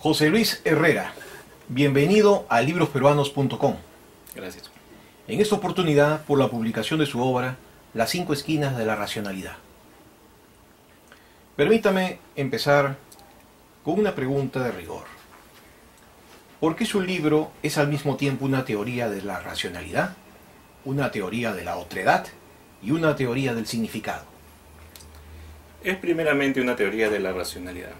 José Luis Herrera, bienvenido a librosperuanos.com. Gracias. En esta oportunidad, por la publicación de su obra, Las 5 esquinas de la racionalidad. Permítame empezar con una pregunta de rigor. ¿Por qué su libro es al mismo tiempo una teoría de la racionalidad, una teoría de la otredad y una teoría del significado? Es primeramente una teoría de la racionalidad.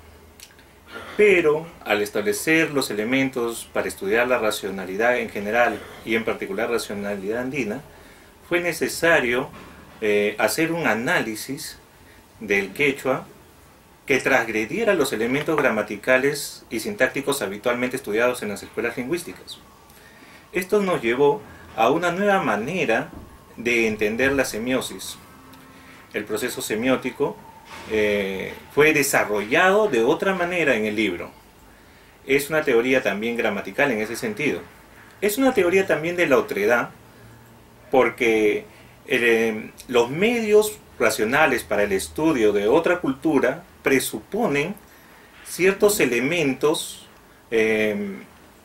Pero al establecer los elementos para estudiar la racionalidad en general y en particular racionalidad andina, fue necesario hacer un análisis del quechua que transgrediera los elementos gramaticales y sintácticos habitualmente estudiados en las escuelas lingüísticas. Esto nos llevó a una nueva manera de entender la semiosis. El proceso semiótico fue desarrollado de otra manera en el libro. Es una teoría también gramatical en ese sentido. Es una teoría también de la otredad, porque los medios racionales para el estudio de otra cultura presuponen ciertos elementos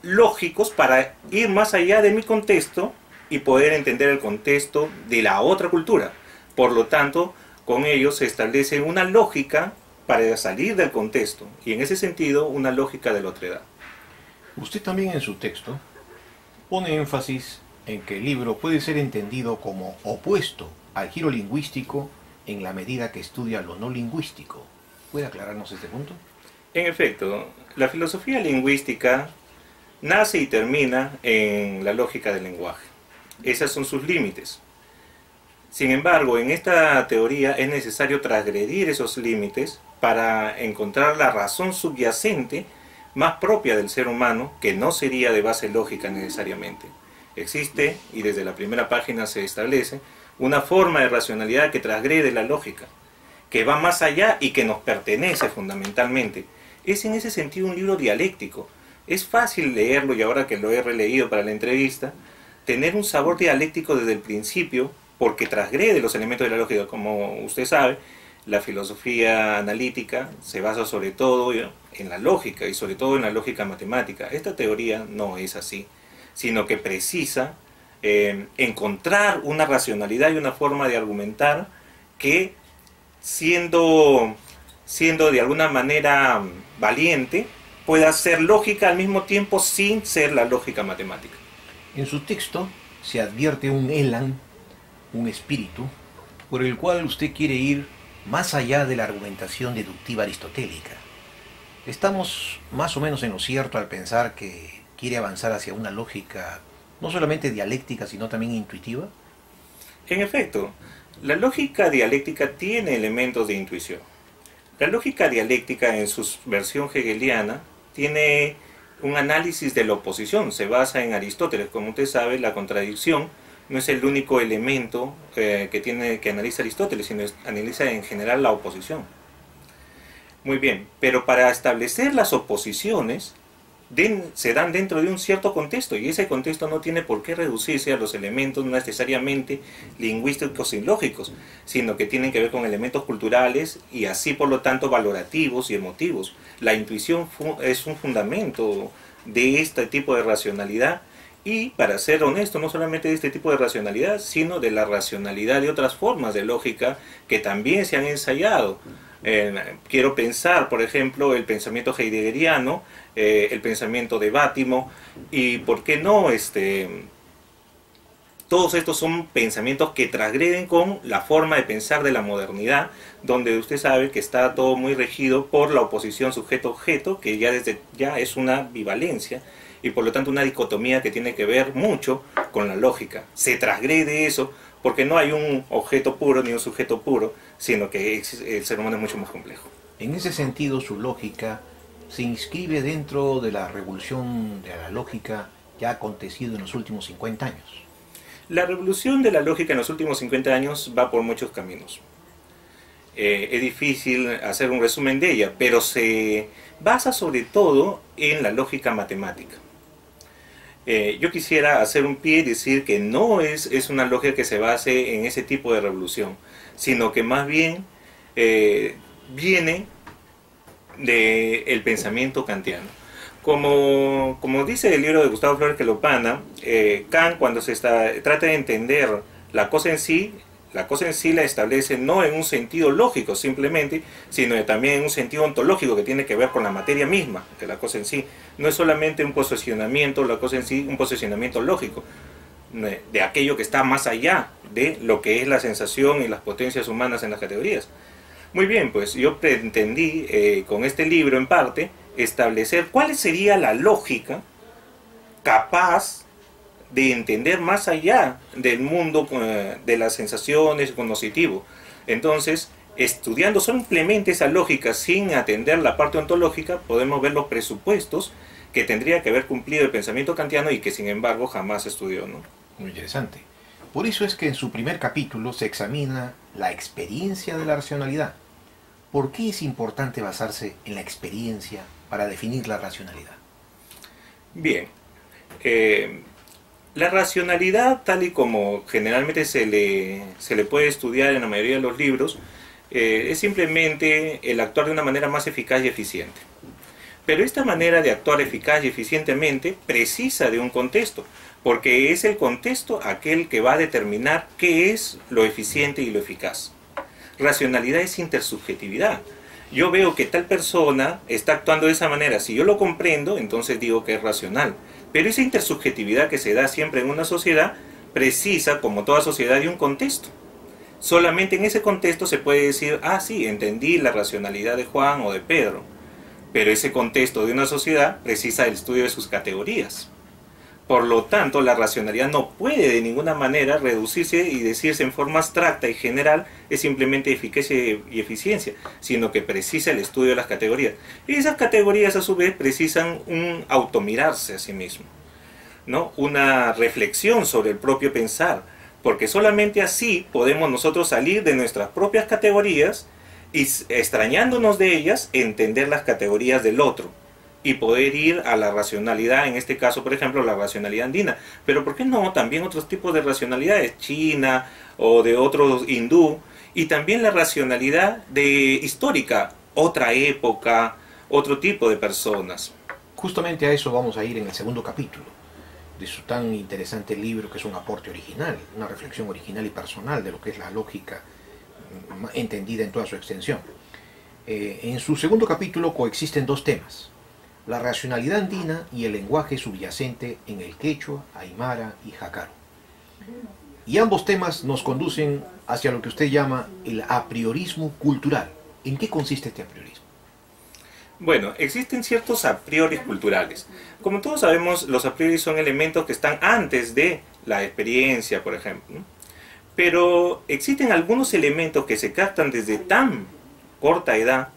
lógicos para ir más allá de mi contexto y poder entender el contexto de la otra cultura. Por lo tanto, con ellos se establece una lógica para salir del contexto, y en ese sentido una lógica de la otredad. Usted también en su texto pone énfasis en que el libro puede ser entendido como opuesto al giro lingüístico en la medida que estudia lo no lingüístico. ¿Puede aclararnos este punto? En efecto, la filosofía lingüística nace y termina en la lógica del lenguaje. Esos son sus límites. Sin embargo, en esta teoría es necesario transgredir esos límites para encontrar la razón subyacente más propia del ser humano, que no sería de base lógica necesariamente. Existe, y desde la primera página se establece, una forma de racionalidad que transgrede la lógica, que va más allá y que nos pertenece fundamentalmente. Es en ese sentido un libro dialéctico. Es fácil leerlo, y ahora que lo he releído para la entrevista, tener un sabor dialéctico desde el principio, porque transgrede los elementos de la lógica. Como usted sabe, la filosofía analítica se basa sobre todo en la lógica, y sobre todo en la lógica matemática. Esta teoría no es así, sino que precisa encontrar una racionalidad y una forma de argumentar que, siendo de alguna manera valiente, pueda ser lógica al mismo tiempo sin ser la lógica matemática. En su texto se advierte un elan, un espíritu, por el cual usted quiere ir más allá de la argumentación deductiva aristotélica. Estamos más o menos en lo cierto al pensar que quiere avanzar hacia una lógica no solamente dialéctica, sino también intuitiva. En efecto, la lógica dialéctica tiene elementos de intuición. La lógica dialéctica, en su versión hegeliana, tiene un análisis de la oposición. Se basa en Aristóteles. Como usted sabe, la contradicción no es el único elemento que analiza Aristóteles, sino analiza en general la oposición. Muy bien, pero para establecer las oposiciones se dan dentro de un cierto contexto, y ese contexto no tiene por qué reducirse a los elementos necesariamente lingüísticos y lógicos, sino que tienen que ver con elementos culturales y así por lo tanto valorativos y emotivos. La intuición es un fundamento de este tipo de racionalidad. Y para ser honesto, no solamente de este tipo de racionalidad, sino de la racionalidad de otras formas de lógica que también se han ensayado. Quiero pensar, por ejemplo, el pensamiento heideggeriano, el pensamiento de Bátimo, y por qué no, todos estos son pensamientos que transgreden con la forma de pensar de la modernidad, donde usted sabe que está todo muy regido por la oposición sujeto-objeto, que ya es una bivalencia, y por lo tanto una dicotomía que tiene que ver mucho con la lógica. Se transgrede eso porque no hay un objeto puro ni un sujeto puro, sino que el ser humano es mucho más complejo. En ese sentido, su lógica se inscribe dentro de la revolución de la lógica que ha acontecido en los últimos 50 años. La revolución de la lógica en los últimos 50 años va por muchos caminos. Es difícil hacer un resumen de ella, pero se basa sobre todo en la lógica matemática. Yo quisiera hacer un pie y decir que no es una lógica que se base en ese tipo de revolución, sino que más bien viene del pensamiento kantiano. Como dice el libro de Gustavo Flores Quelopana, Kant, cuando trata de entender la cosa en sí la establece no en un sentido lógico simplemente, sino también en un sentido ontológico que tiene que ver con la materia misma, que la cosa en sí. No es solamente un posicionamiento, la cosa en sí, un posicionamiento lógico, de aquello que está más allá de lo que es la sensación y las potencias humanas en las categorías. Muy bien, pues yo pretendí con este libro en parte establecer cuál sería la lógica capaz de entender más allá del mundo de las sensaciones cognitivo. Entonces, estudiando simplemente esa lógica sin atender la parte ontológica, podemos ver los presupuestos que tendría que haber cumplido el pensamiento kantiano y que sin embargo jamás estudió, ¿no? Muy interesante. Por eso es que en su primer capítulo se examina la experiencia de la racionalidad. ¿Por qué es importante basarse en la experiencia para definir la racionalidad? Bien, la racionalidad, tal y como generalmente se le puede estudiar en la mayoría de los libros, es simplemente el actuar de una manera más eficaz y eficiente. Pero esta manera de actuar eficaz y eficientemente precisa de un contexto, porque es el contexto aquel que va a determinar qué es lo eficiente y lo eficaz. Racionalidad es intersubjetividad. Yo veo que tal persona está actuando de esa manera. Si yo lo comprendo, entonces digo que es racional. Pero esa intersubjetividad que se da siempre en una sociedad precisa, como toda sociedad, de un contexto. Solamente en ese contexto se puede decir, ah, sí, entendí la racionalidad de Juan o de Pedro. Pero ese contexto de una sociedad precisa del estudio de sus categorías. Por lo tanto, la racionalidad no puede de ninguna manera reducirse y decirse en forma abstracta y general es simplemente eficacia y eficiencia, sino que precisa el estudio de las categorías. Y esas categorías a su vez precisan un automirarse a sí mismo, ¿no? Una reflexión sobre el propio pensar, porque solamente así podemos nosotros salir de nuestras propias categorías y, extrañándonos de ellas, entender las categorías del otro y poder ir a la racionalidad, en este caso, por ejemplo, la racionalidad andina. Pero ¿por qué no? También otros tipos de racionalidades, china o de otros hindú, y también la racionalidad histórica, otra época, otro tipo de personas. Justamente a eso vamos a ir en el segundo capítulo de su tan interesante libro, que es un aporte original, una reflexión original y personal de lo que es la lógica entendida en toda su extensión. En su segundo capítulo coexisten dos temas: la racionalidad andina y el lenguaje subyacente en el quechua, aymara y jácaro. Y ambos temas nos conducen hacia lo que usted llama el apriorismo cultural. ¿En qué consiste este apriorismo? Bueno, existen ciertos a priori culturales. Como todos sabemos, los a priori son elementos que están antes de la experiencia, por ejemplo. Pero existen algunos elementos que se captan desde tan corta edad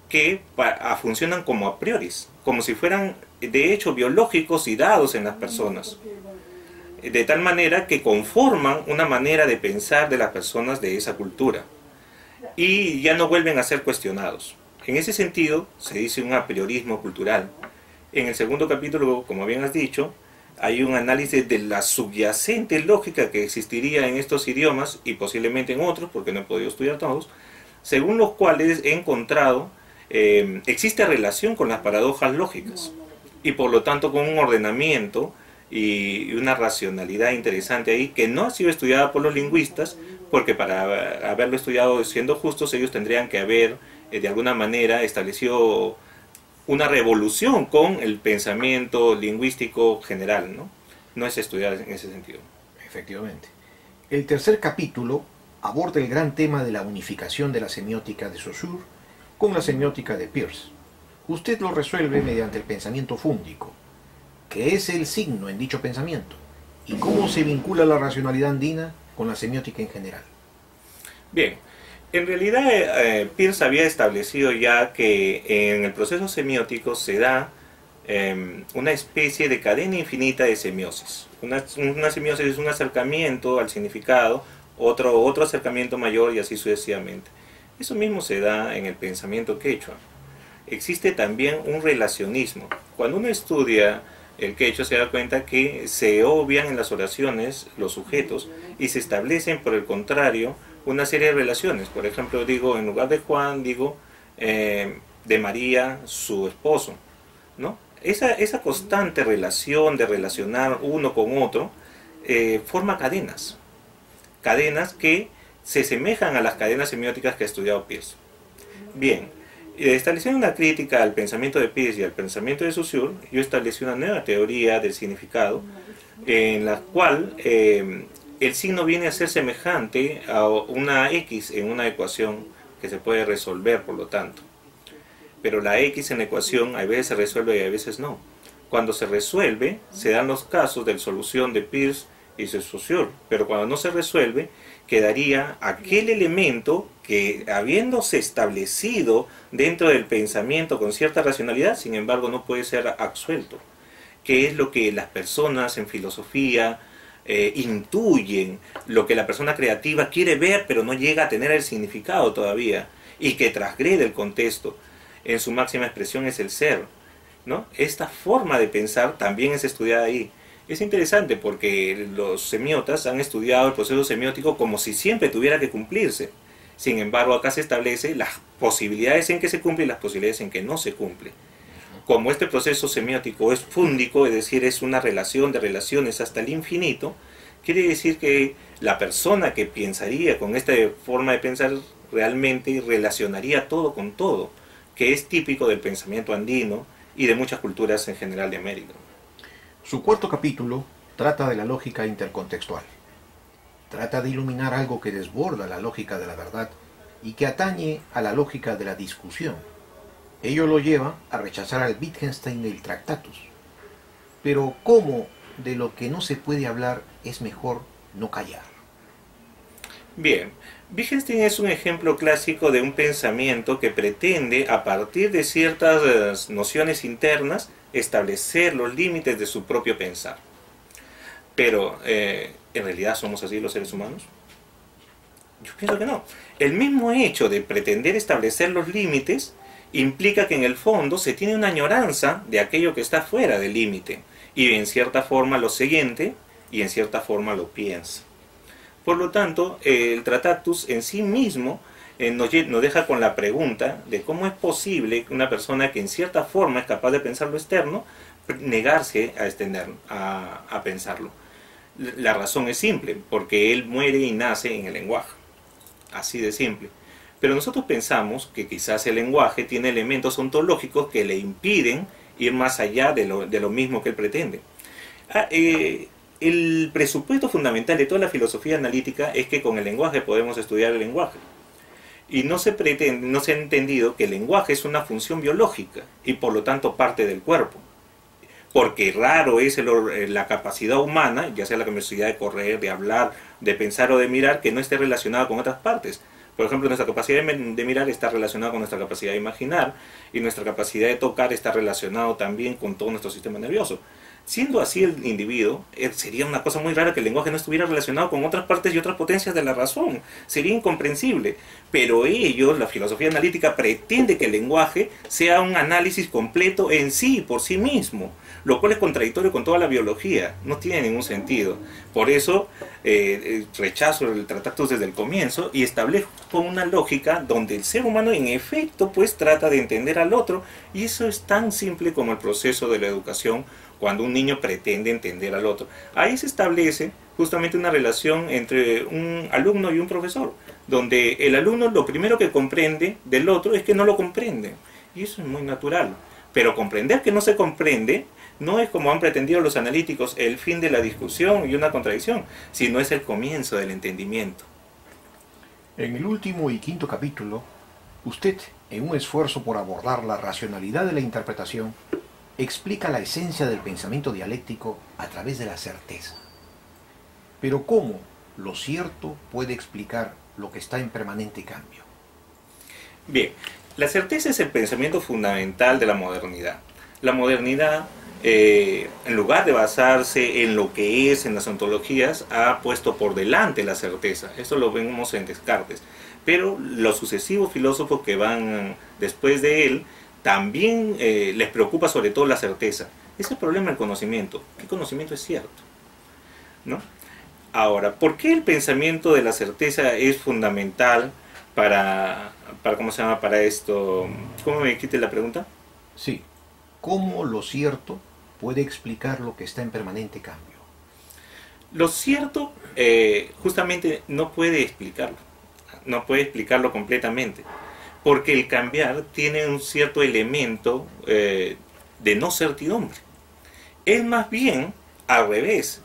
que funcionan como a priori, como si fueran de hecho biológicos y dados en las personas, de tal manera que conforman una manera de pensar de las personas de esa cultura y ya no vuelven a ser cuestionados. En ese sentido se dice un apriorismo cultural. En el segundo capítulo, como bien has dicho, hay un análisis de la subyacente lógica que existiría en estos idiomas y posiblemente en otros, porque no he podido estudiar todos, según los cuales he encontrado existe relación con las paradojas lógicas y por lo tanto con un ordenamiento y una racionalidad interesante ahí que no ha sido estudiada por los lingüistas, porque para haberlo estudiado siendo justos ellos tendrían que haber de alguna manera establecido una revolución con el pensamiento lingüístico general, ¿no? No es estudiar en ese sentido. Efectivamente. El tercer capítulo aborda el gran tema de la unificación de la semiótica de Saussure con la semiótica de Peirce. Usted lo resuelve mediante el pensamiento fúndico, que es el signo en dicho pensamiento, y cómo se vincula la racionalidad andina con la semiótica en general. Bien, en realidad Peirce había establecido ya que en el proceso semiótico se da una especie de cadena infinita de semiosis. Una semiosis es un acercamiento al significado, otro acercamiento mayor y así sucesivamente. Eso mismo se da en el pensamiento quechua. Existe también un relacionismo. Cuando uno estudia el quechua se da cuenta que se obvian en las oraciones los sujetos y se establecen por el contrario una serie de relaciones. Por ejemplo, digo, en lugar de Juan, digo de María, su esposo, ¿no? Esa constante relación de relacionar uno con otro forma cadenas. Cadenas que se semejan a las cadenas semióticas que ha estudiado Peirce. Bien, estableciendo una crítica al pensamiento de Peirce y al pensamiento de Saussure, yo establecí una nueva teoría del significado en la cual el signo viene a ser semejante a una X en una ecuación que se puede resolver, por lo tanto. Pero la X en la ecuación a veces se resuelve y a veces no. Cuando se resuelve, se dan los casos de solución de Peirce y de Saussure, pero cuando no se resuelve, quedaría aquel elemento que, habiéndose establecido dentro del pensamiento con cierta racionalidad, sin embargo no puede ser absuelto, que es lo que las personas en filosofía intuyen, lo que la persona creativa quiere ver pero no llega a tener el significado todavía, y que transgrede el contexto. En su máxima expresión es el ser, ¿no? Esta forma de pensar también es estudiada ahí. Es interesante porque los semiotas han estudiado el proceso semiótico como si siempre tuviera que cumplirse. Sin embargo, acá se establece las posibilidades en que se cumple y las posibilidades en que no se cumple. Como este proceso semiótico es fúndico, es decir, es una relación de relaciones hasta el infinito, quiere decir que la persona que pensaría con esta forma de pensar realmente relacionaría todo con todo, que es típico del pensamiento andino y de muchas culturas en general de América. Su cuarto capítulo trata de la lógica intercontextual. Trata de iluminar algo que desborda la lógica de la verdad y que atañe a la lógica de la discusión. Ello lo lleva a rechazar al Wittgenstein del Tractatus. Pero ¿cómo de lo que no se puede hablar es mejor no callar? Bien, Wittgenstein es un ejemplo clásico de un pensamiento que pretende, a partir de ciertas nociones internas, establecer los límites de su propio pensar. Pero, ¿en realidad somos así los seres humanos? Yo pienso que no. El mismo hecho de pretender establecer los límites implica que en el fondo se tiene una añoranza de aquello que está fuera del límite, y en cierta forma lo siguiente y en cierta forma lo piensa. Por lo tanto, el Tractatus en sí mismo nos deja con la pregunta de cómo es posible que una persona que en cierta forma es capaz de pensar lo externo, negarse a a pensarlo. La razón es simple, porque él muere y nace en el lenguaje. Así de simple. Pero nosotros pensamos que quizás el lenguaje tiene elementos ontológicos que le impiden ir más allá de lo mismo que él pretende. El presupuesto fundamental de toda la filosofía analítica es que con el lenguaje podemos estudiar el lenguaje. Y no se ha entendido que el lenguaje es una función biológica y por lo tanto parte del cuerpo. Porque raro es la capacidad humana, ya sea la capacidad de correr, de hablar, de pensar o de mirar, que no esté relacionada con otras partes. Por ejemplo, nuestra capacidad de mirar está relacionada con nuestra capacidad de imaginar, y nuestra capacidad de tocar está relacionado también con todo nuestro sistema nervioso. Siendo así el individuo, sería una cosa muy rara que el lenguaje no estuviera relacionado con otras partes y otras potencias de la razón. Sería incomprensible. Pero ellos, la filosofía analítica, pretende que el lenguaje sea un análisis completo en sí, por sí mismo, lo cual es contradictorio con toda la biología. No tiene ningún sentido. Por eso rechazo el Tractatus desde el comienzo y establezco una lógica donde el ser humano en efecto pues trata de entender al otro, y eso es tan simple como el proceso de la educación cuando un niño pretende entender al otro. Ahí se establece justamente una relación entre un alumno y un profesor, donde el alumno lo primero que comprende del otro es que no lo comprende, y eso es muy natural. Pero comprender que no se comprende no es, como han pretendido los analíticos, el fin de la discusión y una contradicción, sino es el comienzo del entendimiento. En el último y quinto capítulo, usted, en un esfuerzo por abordar la racionalidad de la interpretación, explica la esencia del pensamiento dialéctico a través de la certeza. Pero ¿cómo lo cierto puede explicar lo que está en permanente cambio? Bien, la certeza es el pensamiento fundamental de la modernidad. La modernidad, en lugar de basarse en lo que es en las ontologías, ha puesto por delante la certeza. Esto lo vemos en Descartes. Pero los sucesivos filósofos que van después de él también les preocupa sobre todo la certeza. Ese es el problema del conocimiento. El conocimiento es cierto, ¿no? Ahora, ¿por qué el pensamiento de la certeza es fundamental para ¿cómo se llama? Para esto. ¿Cómo me quite la pregunta? Sí. ¿Cómo lo cierto puede explicar lo que está en permanente cambio? Lo cierto justamente no puede explicarlo, no puede explicarlo completamente, porque el cambiar tiene un cierto elemento de no certidumbre. Es más bien al revés,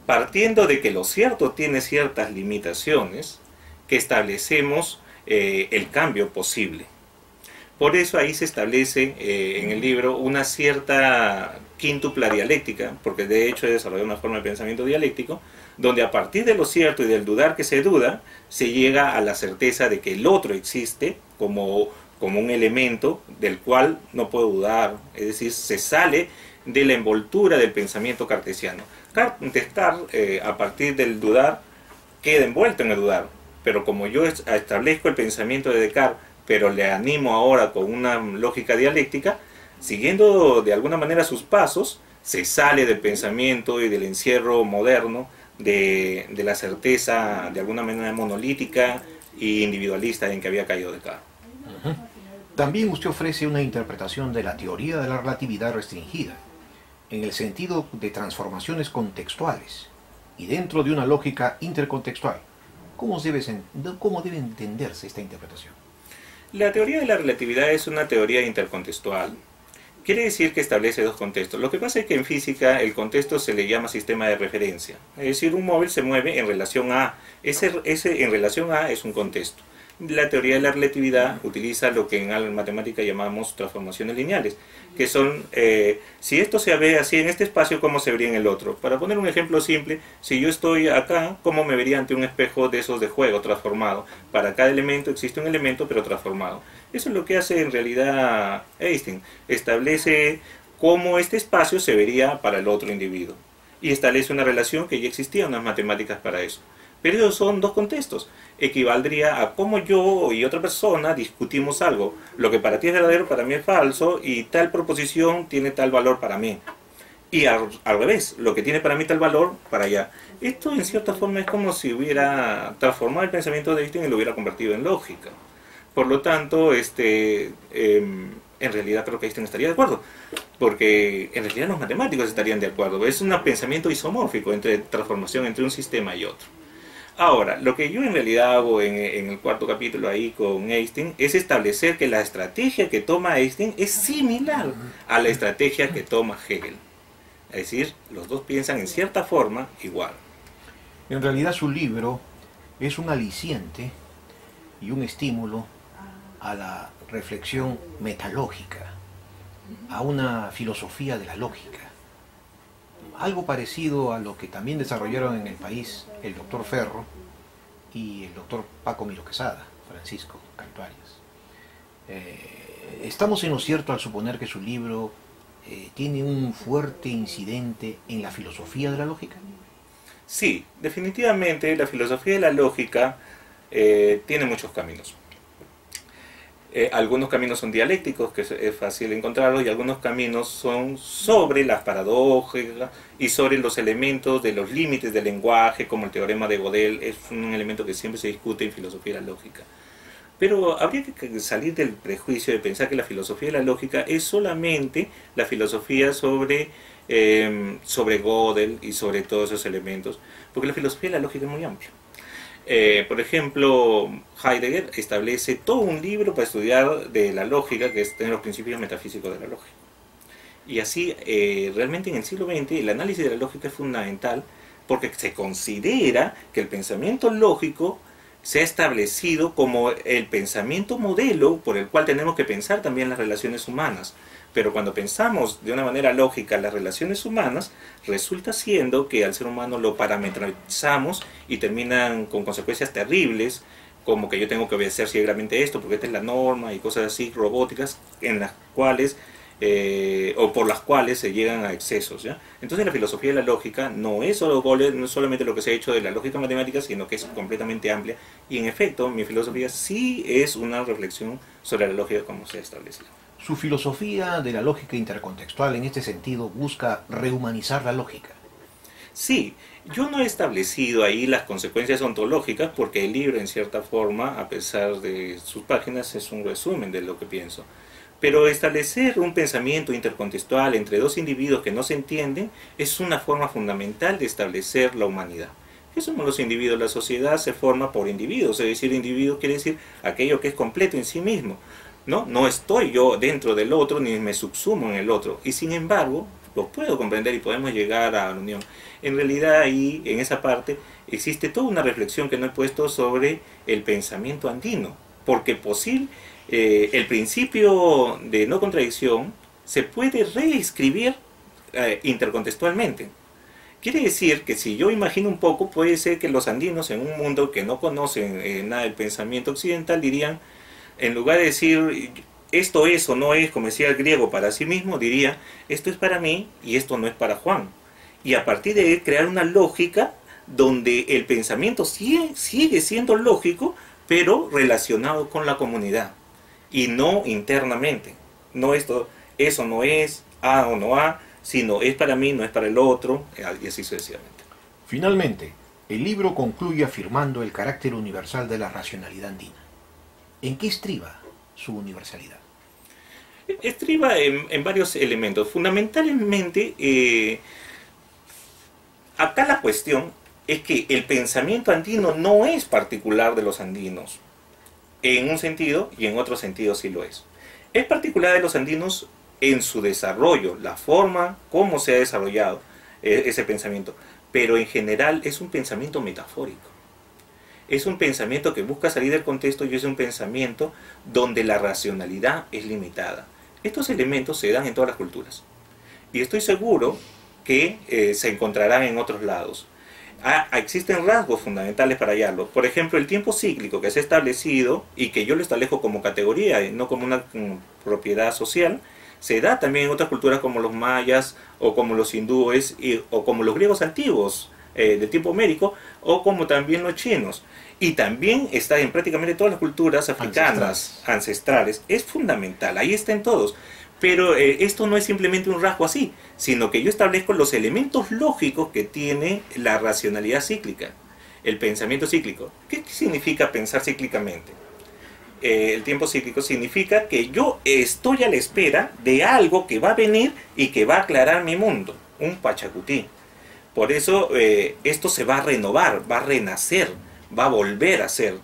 partiendo de que lo cierto tiene ciertas limitaciones, que establecemos el cambio posible. Por eso ahí se establece en el libro una cierta quíntupla dialéctica, porque de hecho he desarrollado una forma de pensamiento dialéctico, donde a partir de lo cierto y del dudar que se duda, se llega a la certeza de que el otro existe como un elemento del cual no puedo dudar, es decir, se sale de la envoltura del pensamiento cartesiano. Descartes, a partir del dudar, queda envuelto en el dudar, pero como yo establezco el pensamiento de Descartes, pero le animo ahora con una lógica dialéctica, siguiendo de alguna manera sus pasos, se sale del pensamiento y del encierro moderno de la certeza de alguna manera monolítica e individualista en que había caído Descartes. También usted ofrece una interpretación de la teoría de la relatividad restringida, en el sentido de transformaciones contextuales y dentro de una lógica intercontextual. ¿Cómo debe entenderse esta interpretación? La teoría de la relatividad es una teoría intercontextual. Quiere decir que establece dos contextos. Lo que pasa es que en física el contexto se le llama sistema de referencia. Es decir, un móvil se mueve en relación a... Ese en relación a es un contexto. La teoría de la relatividad utiliza lo que en matemática llamamos transformaciones lineales, que son, si esto se ve así en este espacio, ¿cómo se vería en el otro? Para poner un ejemplo simple, si yo estoy acá, ¿cómo me vería ante un espejo de esos de juego transformado? Para cada elemento existe un elemento, pero transformado. Eso es lo que hace en realidad Einstein. Establece cómo este espacio se vería para el otro individuo. Y establece una relación que ya existía, unas matemáticas para eso. Pero esos son dos contextos. Equivaldría a cómo yo y otra persona discutimos algo. Lo que para ti es verdadero, para mí es falso, y tal proposición tiene tal valor para mí. Y al revés, lo que tiene para mí tal valor, para allá. Esto en cierta forma es como si hubiera transformado el pensamiento de Einstein y lo hubiera convertido en lógica. Por lo tanto, en realidad creo que Einstein estaría de acuerdo, porque en realidad los matemáticos estarían de acuerdo. Es un pensamiento isomórfico entre transformación entre un sistema y otro. Ahora, lo que yo en realidad hago en el cuarto capítulo ahí con Einstein es establecer que la estrategia que toma Einstein es similar a la estrategia que toma Hegel. Es decir, los dos piensan en cierta forma igual. En realidad su libro es un aliciente y un estímulo a la reflexión metalógica, a una filosofía de la lógica. Algo parecido a lo que también desarrollaron en el país el doctor Ferro y el doctor Paco Miro Quesada, Francisco Canto Arias. Estamos en lo cierto al suponer que su libro tiene un fuerte incidente en la filosofía de la lógica. Sí, definitivamente la filosofía de la lógica tiene muchos caminos. Algunos caminos son dialécticos, que es fácil encontrarlos, y algunos caminos son sobre las paradojas y sobre los elementos de los límites del lenguaje, como el teorema de Gödel. Es un elemento que siempre se discute en filosofía de la lógica. Pero habría que salir del prejuicio de pensar que la filosofía de la lógica es solamente la filosofía sobre Gödel y sobre todos esos elementos, porque la filosofía de la lógica es muy amplia. Por ejemplo, Heidegger establece todo un libro para estudiar de la lógica, que es tener los principios metafísicos de la lógica. Y así, realmente en el siglo XX, el análisis de la lógica es fundamental porque se considera que el pensamiento lógico se ha establecido como el pensamiento modelo por el cual tenemos que pensar también las relaciones humanas. Pero cuando pensamos de una manera lógica las relaciones humanas, resulta siendo que al ser humano lo parametrizamos y terminan con consecuencias terribles, como que yo tengo que obedecer ciegamente esto porque esta es la norma y cosas así robóticas en las cuales o por las cuales se llegan a excesos, ¿ya? Entonces la filosofía de la lógica no es solamente lo que se ha hecho de la lógica matemática, sino que es completamente amplia, y en efecto mi filosofía sí es una reflexión sobre la lógica como se ha establecido. Su filosofía de la lógica intercontextual en este sentido busca rehumanizar la lógica. Sí, yo no he establecido ahí las consecuencias ontológicas porque el libro en cierta forma, a pesar de sus páginas, es un resumen de lo que pienso. Pero establecer un pensamiento intercontextual entre dos individuos que no se entienden es una forma fundamental de establecer la humanidad. ¿Qué somos los individuos? La sociedad se forma por individuos, es decir, individuo quiere decir aquello que es completo en sí mismo. No estoy yo dentro del otro ni me subsumo en el otro. Y sin embargo, lo puedo comprender y podemos llegar a la unión. En realidad ahí, en esa parte, existe toda una reflexión que no he puesto sobre el pensamiento andino. Porque el principio de no contradicción se puede reescribir intercontextualmente. Quiere decir que si yo imagino un poco, puede ser que los andinos en un mundo que no conocen nada del pensamiento occidental dirían, en lugar de decir esto es o no es, como decía el griego para sí mismo, diría esto es para mí y esto no es para Juan. Y a partir de ahí crear una lógica donde el pensamiento sigue siendo lógico, pero relacionado con la comunidad y no internamente. No eso no es A o no A, sino es para mí, no es para el otro, y así sucesivamente. Finalmente, el libro concluye afirmando el carácter universal de la racionalidad andina. ¿En qué estriba su universalidad? Estriba en varios elementos. Fundamentalmente, acá la cuestión es que el pensamiento andino no es particular de los andinos, en un sentido y en otro sentido sí lo es. Es particular de los andinos en su desarrollo, la forma, cómo se ha desarrollado ese pensamiento, pero en general es un pensamiento metafórico. Es un pensamiento que busca salir del contexto y es un pensamiento donde la racionalidad es limitada. Estos elementos se dan en todas las culturas y estoy seguro que se encontrarán en otros lados. Existen rasgos fundamentales para hallarlo. Por ejemplo, el tiempo cíclico que se ha establecido y que yo lo establezco como categoría, no como una propiedad social, se da también en otras culturas como los mayas o como los hindúes o como los griegos antiguos del tiempo homérico o como también los chinos. Y también está en prácticamente todas las culturas africanas, ancestrales. Es fundamental, ahí está en todos. Pero esto no es simplemente un rasgo así, sino que yo establezco los elementos lógicos que tiene la racionalidad cíclica, el pensamiento cíclico. ¿Qué significa pensar cíclicamente? El tiempo cíclico significa que yo estoy a la espera de algo que va a venir y que va a aclarar mi mundo, un pachacutí. Por eso esto se va a renovar, va a renacer, va a volver a ser.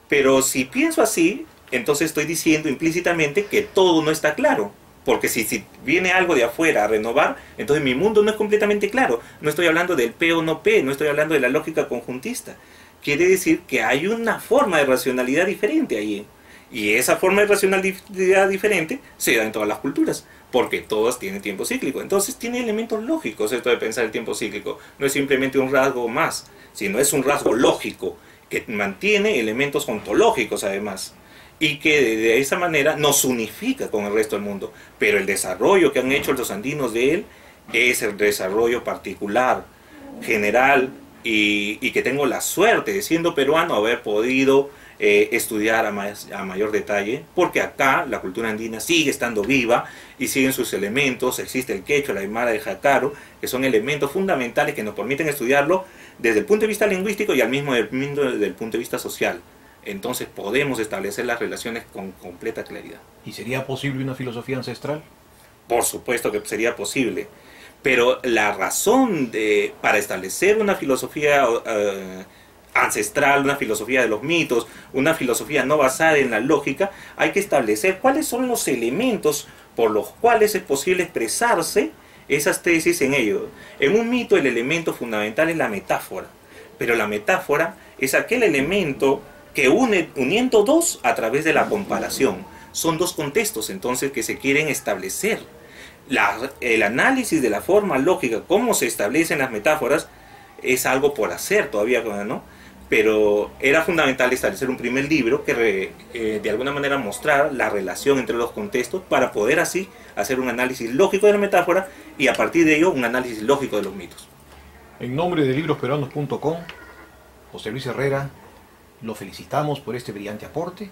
Pero si pienso así, entonces estoy diciendo implícitamente que todo no está claro. Porque si viene algo de afuera a renovar, entonces mi mundo no es completamente claro. No estoy hablando del P o no P, no estoy hablando de la lógica conjuntista. Quiere decir que hay una forma de racionalidad diferente ahí. Y esa forma de racionalidad diferente se da en todas las culturas, porque todas tienen tiempo cíclico. Entonces tiene elementos lógicos esto de pensar el tiempo cíclico. No es simplemente un rasgo más, sino es un rasgo lógico que mantiene elementos ontológicos además. Y que de esa manera nos unifica con el resto del mundo. Pero el desarrollo que han hecho los andinos de él es el desarrollo particular, general, y que tengo la suerte de siendo peruano haber podido estudiar a mayor detalle, porque acá la cultura andina sigue estando viva y siguen sus elementos. Existe el quechua, la aymara, el jacaro, que son elementos fundamentales que nos permiten estudiarlo desde el punto de vista lingüístico y al mismo desde el punto de vista social. Entonces podemos establecer las relaciones con completa claridad. ¿Y sería posible una filosofía ancestral? Por supuesto que sería posible, pero la razón para establecer una filosofía ancestral, una filosofía de los mitos, una filosofía no basada en la lógica, hay que establecer cuáles son los elementos por los cuales es posible expresarse esas tesis en ello. En un mito el elemento fundamental es la metáfora, pero la metáfora es aquel elemento que uniendo dos a través de la comparación. Son dos contextos entonces que se quieren establecer. El análisis de la forma lógica, cómo se establecen las metáforas, es algo por hacer todavía, ¿no? Pero era fundamental establecer un primer libro que de alguna manera mostrar la relación entre los contextos para poder así hacer un análisis lógico de la metáfora y a partir de ello un análisis lógico de los mitos. En nombre de librosperuanos.com, José Luis Herrera, lo felicitamos por este brillante aporte